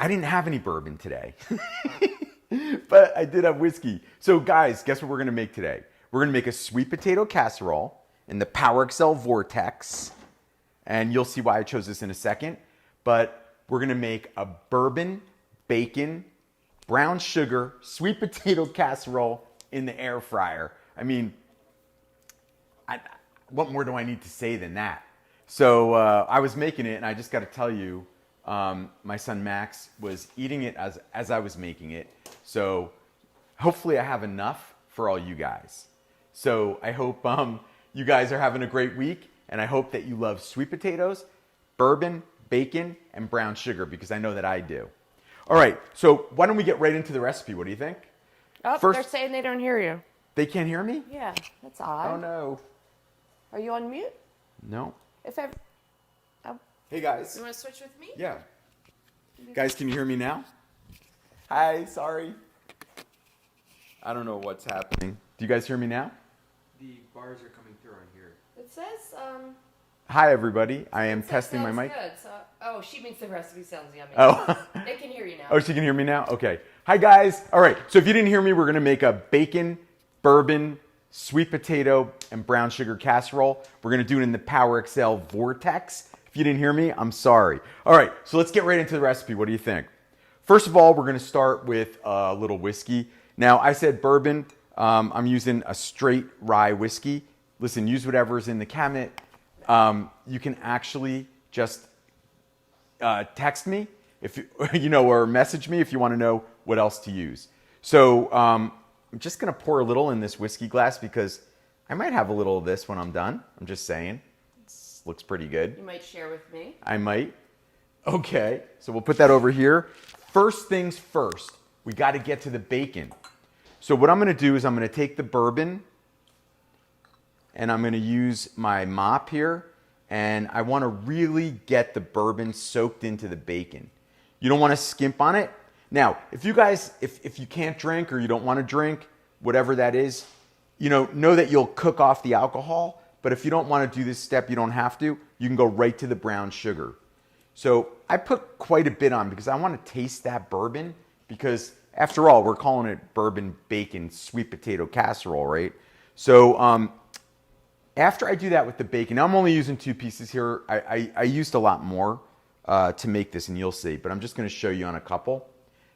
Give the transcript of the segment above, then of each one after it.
I didn't have any bourbon today, but I did have whiskey. So guys, guess what we're gonna make today? We're gonna make a sweet potato casserole in the PowerXL Vortex. And you'll see why I chose this in a second. But we're gonna make a bourbon, bacon, brown sugar, sweet potato casserole in the air fryer. I mean, what more do I need to say than that? So I was making it, and I just gotta tell you, my son Max was eating it as I was making it. So hopefully I have enough for all you guys. So I hope you guys are having a great week. And I hope that you love sweet potatoes, bourbon, bacon, and brown sugar, because I know that I do. All right, so why don't we get right into the recipe? What do you think? Oh, they're saying they don't hear you. They can't hear me? Yeah, that's odd. Oh, no. Are you on mute? No. Hey, guys. You want to switch with me? Yeah. Guys, can you hear me now? Hi, sorry. I don't know what's happening. Do you guys hear me now? The bars are coming through on here. It says, Hi, everybody. I am testing my mic. Good. So, she means the recipe sounds yummy. Oh. They can hear you now. Oh, she can hear me now? Okay. Hi, guys. All right. So if you didn't hear me, we're going to make a bacon, bourbon, sweet potato, and brown sugar casserole. We're going to do it in the PowerXL Vortex. If you didn't hear me, I'm sorry. All right. So let's get right into the recipe. What do you think? First of all, we're going to start with a little whiskey. Now, I said bourbon. I'm using a straight rye whiskey. Listen, use whatever's in the cabinet. You can actually just text me if you or message me if you want to know what else to use. So I'm just going to pour a little in this whiskey glass because I might have a little of this when I'm done. I'm just saying. It looks pretty good. You might share with me. I might. Okay, so we'll put that over here. First things first, we got to get to the bacon. So what I'm going to do is I'm going to take the bourbon and I'm going to use my mop here, and I want to really get the bourbon soaked into the bacon. You don't want to skimp on it. Now, if you guys, if you can't drink or you don't want to drink, whatever that is, know that you'll cook off the alcohol, but if you don't want to do this step, you don't have to. You can go right to the brown sugar. So I put quite a bit on because I want to taste that bourbon, because after all, we're calling it bourbon, bacon, sweet potato casserole, right? So after I do that with the bacon, now I'm only using 2 pieces here. I used a lot more to make this, and you'll see, but I'm just going to show you on a couple.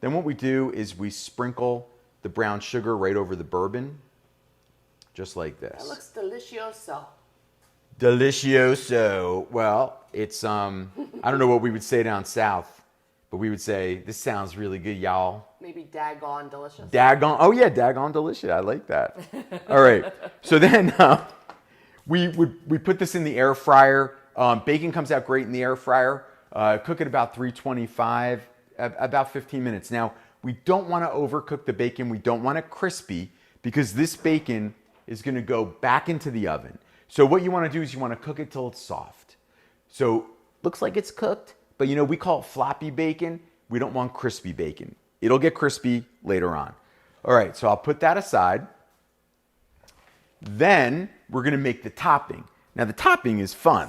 Then what we do is we sprinkle the brown sugar right over the bourbon, just like this. That looks delicioso. Delicioso. Well, it's, I don't know what we would say down south, but we would say, this sounds really good, y'all. Maybe daggone delicious. Daggone, oh yeah, daggone delicious. I like that. All right, so then we put this in the air fryer. Bacon comes out great in the air fryer. Cook it about 325, about 15 minutes. Now, we don't want to overcook the bacon. We don't want it crispy because this bacon is going to go back into the oven. So what you want to do is you want to cook it till it's soft. So looks like it's cooked, but we call it floppy bacon. We don't want crispy bacon. It'll get crispy later on. All right, so I'll put that aside. Then we're going to make the topping. Now, the topping is fun.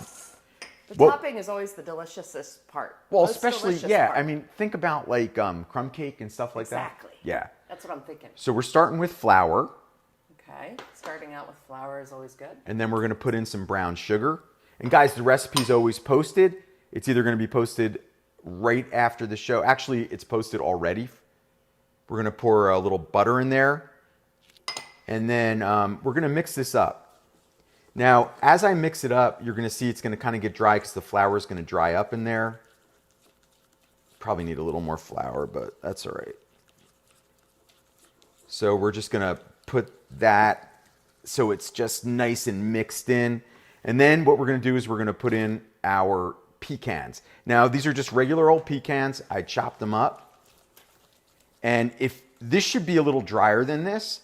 The topping is always the deliciousest part. Well, especially, yeah, part. I mean, think about like crumb cake and stuff like exactly. that. Yeah. That's what I'm thinking. So we're starting with flour. Okay, starting out with flour is always good. And then we're going to put in some brown sugar. And guys, the recipe's always posted. It's either going to be posted right after the show. Actually, it's posted already. We're going to pour a little butter in there. And then we're going to mix this up. Now, as I mix it up, you're going to see it's going to kind of get dry because the flour is going to dry up in there. Probably need a little more flour, but that's all right. So we're just going to put that so it's just nice and mixed in. And then what we're going to do is we're going to put in our pecans. Now, these are just regular old pecans. I chopped them up. And if this should be a little drier than this,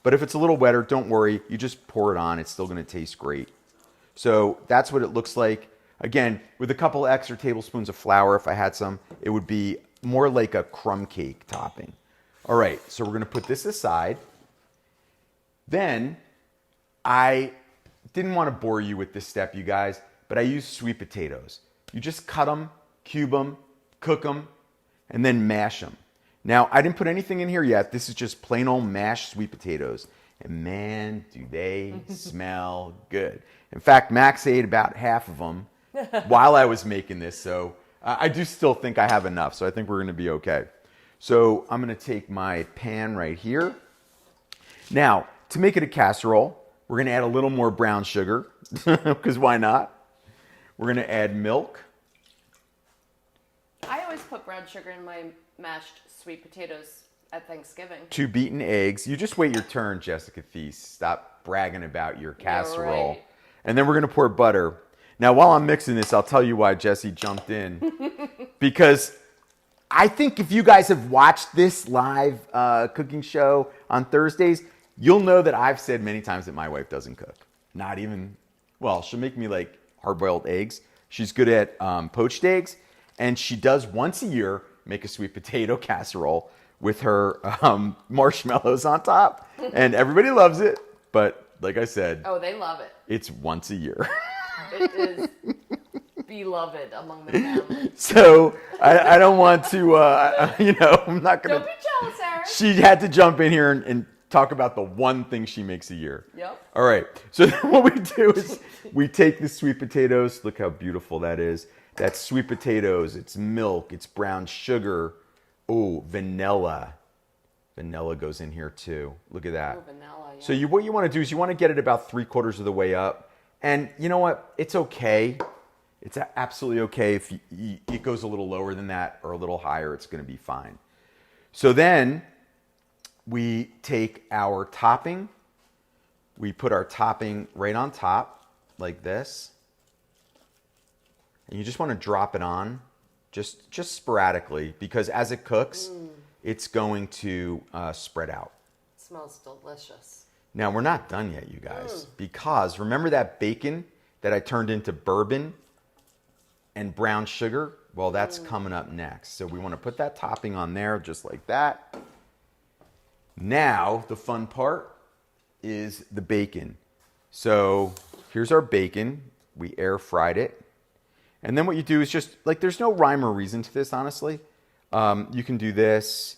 but if it's a little wetter, don't worry. You just pour it on. It's still going to taste great. So that's what it looks like. Again, with a couple extra tablespoons of flour, if I had some, it would be more like a crumb cake topping. All right, so we're going to put this aside. Then, I didn't want to bore you with this step, you guys, but I use sweet potatoes. You just cut them, cube them, cook them, and then mash them. Now, I didn't put anything in here yet. This is just plain old mashed sweet potatoes. And man, do they smell good. In fact, Max ate about half of them while I was making this. So I do still think I have enough. So I think we're going to be okay. So I'm going to take my pan right here. Now, to make it a casserole, we're going to add a little more brown sugar, because why not? We're going to add milk. I always put brown sugar in my mashed sweet potatoes at Thanksgiving. 2 beaten eggs. You just wait your turn, Jessica Theiss. Stop bragging about your casserole. Right. And then we're going to pour butter. Now, while I'm mixing this, I'll tell you why Jessie jumped in. Because I think if you guys have watched this live cooking show on Thursdays, you'll know that I've said many times that my wife doesn't cook. Not even, well, she'll make me like hard-boiled eggs. She's good at poached eggs. And she does once a year make a sweet potato casserole with her marshmallows on top. And everybody loves it. But like I said, Oh, they love it. it's once a year. It is beloved among the family. So I don't want to, I'm not going Don't to. be jealous, Eric. She had to jump in here and talk about the one thing she makes a year. Yep. All right. So what we do is we take the sweet potatoes. Look how beautiful that is. That's sweet potatoes. It's milk. It's brown sugar. Oh, vanilla. Vanilla goes in here too. Look at that. Oh, vanilla, yeah. So what you want to do is you want to get it about 3/4 of the way up. And you know what? It's okay. It's absolutely okay if it goes a little lower than that or a little higher. It's going to be fine. So then we take our topping. We put our topping right on top like this. And you just want to drop it on just sporadically, because as it cooks, it's going to spread out. It smells delicious. Now, we're not done yet, you guys, because remember that bacon that I turned into bourbon and brown sugar? Well, that's coming up next. So we want to put that topping on there just like that. Now, the fun part is the bacon. So here's our bacon. We air fried it. And then what you do is just, like, there's no rhyme or reason to this, honestly. You can do this,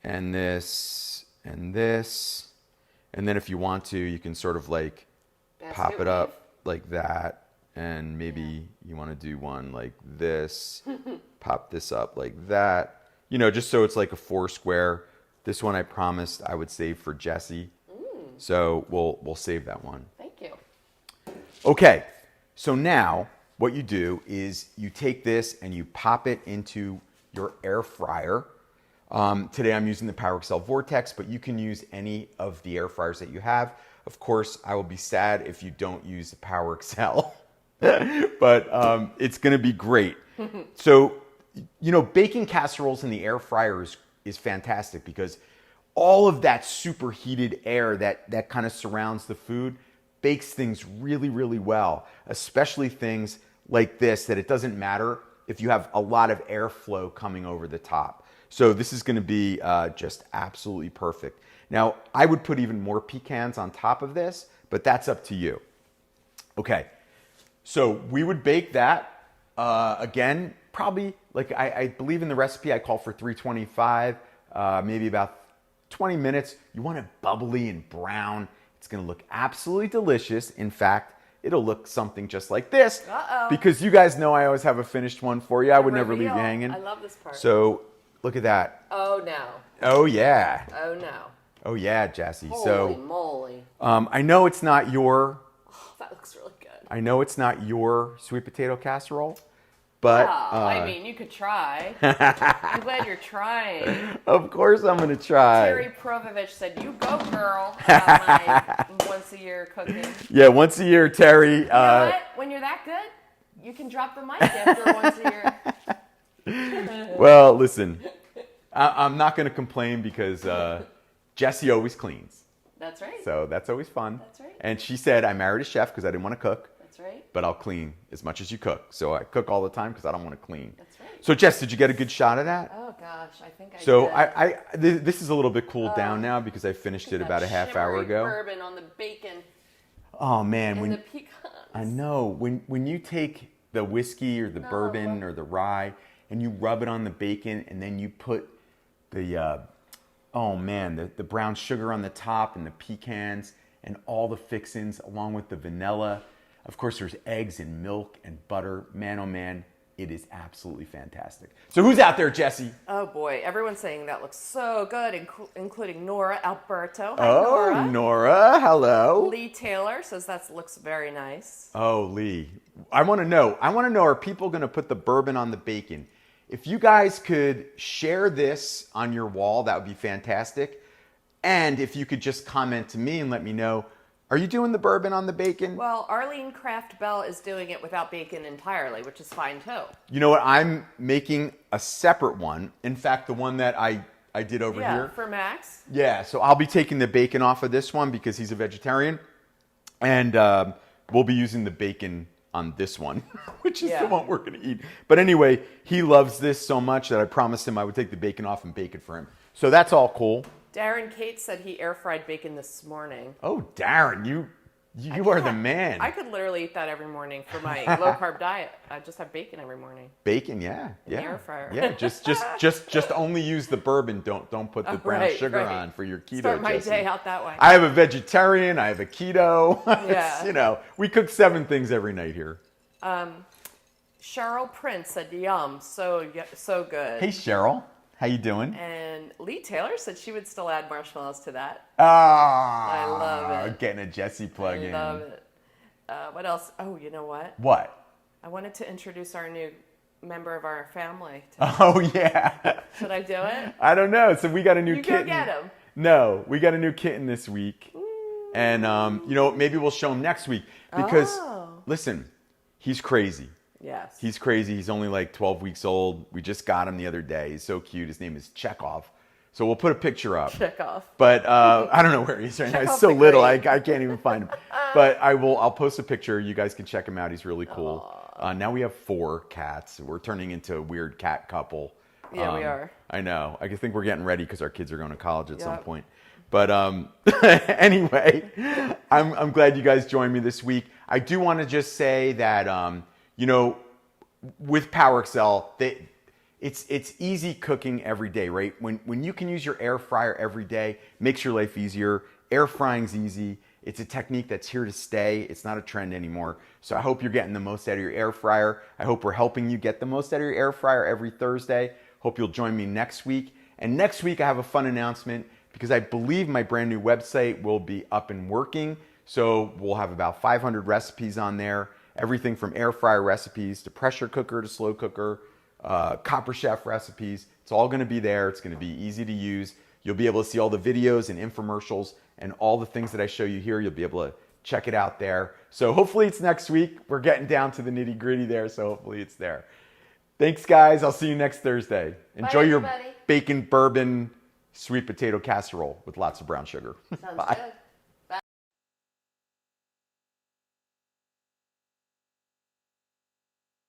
and this, and this. And then if you want to, you can sort of, like, pop it up like that. And maybe you want to do one like this. Pop this up like that. You know, just so it's like a 4 square. This one I promised I would save for Jessie. So we'll save that one. Thank you. Okay, so now what you do is you take this and you pop it into your air fryer. Today I'm using the PowerXL Vortex, but you can use any of the air fryers that you have. Of course, I will be sad if you don't use the PowerXL, but it's going to be great. So, baking casseroles in the air fryer is fantastic, because all of that superheated air that kind of surrounds the food bakes things really, really well, especially things like this, that it doesn't matter if you have a lot of airflow coming over the top. So this is going to be just absolutely perfect. Now, I would put even more pecans on top of this, but that's up to you. Okay, so we would bake that, again, probably, like I believe in the recipe, I call for 325, maybe about 20 minutes. You want it bubbly and brown. It's going to look absolutely delicious. In fact, it'll look something just like this. Uh-oh. Because you guys know I always have a finished one for you. I would never leave you Reveal. hanging. I love this part. So look at that. Oh, no. Oh, yeah. Oh, no. Oh, yeah, Jessie. Holy moly. I know it's not your... Oh, that looks really good. I know it's not your sweet potato casserole, but... I mean, you could try. I'm glad you're trying. Of course I'm going to try. Terry Provovich said, "You go, girl," about my once-a-year cooking. Yeah, once a year, Terry. You know what? When you're that good, you can drop the mic after once a year. Well, listen, I'm not going to complain, because Jessie always cleans. That's right. So that's always fun. That's right. And she said, I married a chef because I didn't want to cook. That's right. But I'll clean as much as you cook. So I cook all the time because I don't want to clean. That's right. So Jess, did you get a good shot of that? Oh gosh, I think I So did. this is a little bit cooled down now, because I finished it about a half hour Shimmery ago. Bourbon on the bacon Oh man, and the pecans. I know when you take the whiskey or the bourbon or the rye and you rub it on the bacon, and then you put the, oh man, the brown sugar on the top and the pecans and all the fixins along with the vanilla. Of course, there's eggs and milk and butter. Man, oh man, it is absolutely fantastic. So who's out there, Jesse? Oh boy, everyone's saying that looks so good, including Nora Alberto. Hi, Oh, Nora. Nora, hello. Lee Taylor says that looks very nice. Oh, Lee. I want to know, are people going to put the bourbon on the bacon? If you guys could share this on your wall, that would be fantastic. And if you could just comment to me and let me know, are you doing the bourbon on the bacon? Well, Arlene Kraft Bell is doing it without bacon entirely, which is fine too. You know what? I'm making a separate one. In fact, the one that I did over Yeah, here. for Max. Yeah, so I'll be taking the bacon off of this one because he's a vegetarian. And we'll be using the bacon on this one, which is the one we're going to eat. But anyway, he loves this so much that I promised him I would take the bacon off and bake it for him. So that's all cool. Darren Cates said he air fried bacon this morning. Oh, Darren, you are the man. I could literally eat that every morning for my low carb diet. I just have bacon every morning. Bacon, yeah. In the air fryer. Yeah, just only use the bourbon. Don't put the brown sugar on for your keto. Start my Jesse. day out that way. I have a vegetarian. I have a keto. Yeah. You know, we cook 7 things every night here. Cheryl Prince said, "Yum, so good." Hey, Cheryl, how you doing? And Lee Taylor said she would still add marshmallows to that. I love it. Getting a Jesse plug in. I love it. What else? Oh, you know what? What? I wanted to introduce our new member of our family. Oh yeah. Should I do it? I don't know. So we got a new kitten. You go get him. No, we got a new kitten this week. And, you know, maybe we'll show him next week. Because, listen, he's crazy. Yes. He's crazy. He's only like 12 weeks old. We just got him the other day. He's so cute. His name is Chekhov. So we'll put a picture up. Chekhov. But I don't know where he is right now. He's so little. I can't even find him. But I'll post a picture. You guys can check him out. He's really cool. Now we have 4 cats. We're turning into a weird cat couple. Yeah, we are. I know. I think we're getting ready because our kids are going to college at some point. But anyway, I'm glad you guys joined me this week. I do want to just say that, you know, with PowerXL, it's easy cooking every day, right? When you can use your air fryer every day, makes your life easier. Air frying's easy. It's a technique that's here to stay. It's not a trend anymore. So I hope you're getting the most out of your air fryer. I hope we're helping you get the most out of your air fryer every Thursday. Hope you'll join me next week. And next week I have a fun announcement because I believe my brand new website will be up and working. So we'll have about 500 recipes on there. Everything from air fryer recipes to pressure cooker to slow cooker, Copper Chef recipes. It's all going to be there. It's going to be easy to use. You'll be able to see all the videos and infomercials and all the things that I show you here. You'll be able to check it out there. So hopefully it's next week. We're getting down to the nitty gritty there. So hopefully it's there. Thanks, guys. I'll see you next Thursday. Enjoy your bacon bourbon sweet potato casserole with lots of brown sugar. Sounds Bye. good.